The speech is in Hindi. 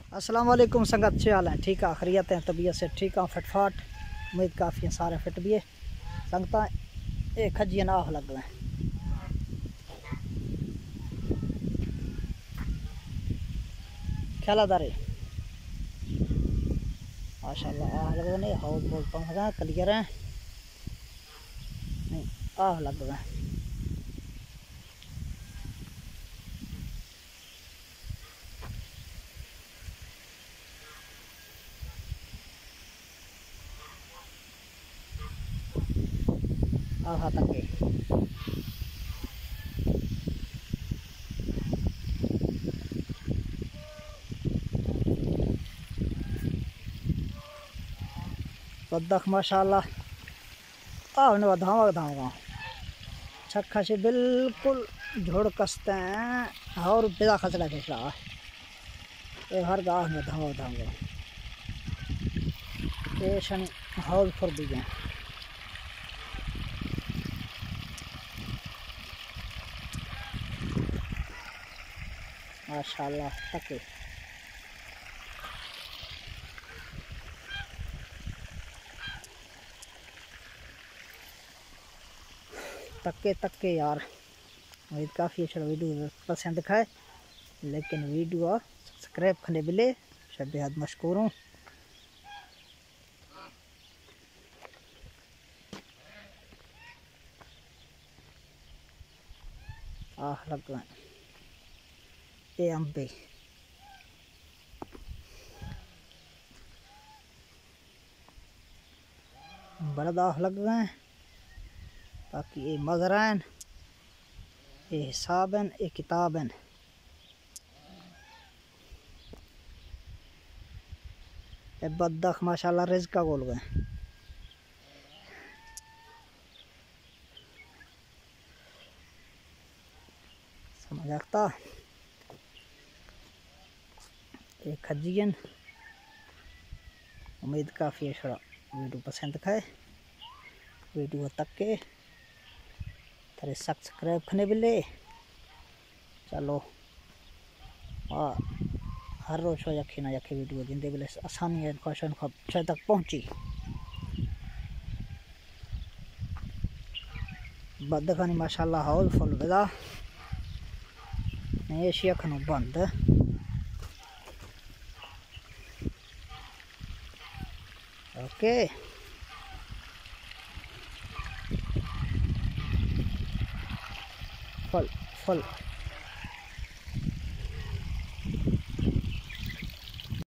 अस्सलाम वालेकुम संगत, अच्छे हाल हैं, ठीक है, खैरियत हैं, तबीयत से ठीक है, फिटफाट। उम्मीद काफ़ी हैं सारे फिट भी है। संगता एक खजिए ना लग गए ख्यालादारे माशाल्लाह आह लग गए हाउस बोल पंख क्लियर हैं नहीं आह लग गए। आह तक बदख माशाल्लाह आह ने धावा धावा छक्का से बिल्कुल झोड़ कसते हैं और बेदा खसला फिसला हर गाह में धावा धावा ये शनि हाउस फुर दी गए माशाल्लाह तके तके तके यार। उम्मीद काफ़ी अच्छा वीडियो पसंद खाए, लेकिन वीडियो सब्सक्राइब करने मिले सब बेहद मशकूर हूँ। आह लग ये अम्बे बड़ा दाह लग गए। बाकी ये मजरान ये हिसाबन ये किताबन ये बदख माशाल्लाह रिज़्क़ गोल गए। समझ आता ये खजियन। उम्मीद काफ़ी अच्छा वीडियो पसंद खाए, वीडियो तक के तेरे सब्सक्राइब करने बिले चलो हर रोज़ हो यखी ना यखी वीडियो जिंदे बिले आसानी है क्वेश्चन तक पहुँची। बदखानी माशाल्लाह हाउस फुल बदा नहीं एशिया खनू बंद ओके फुल फुल।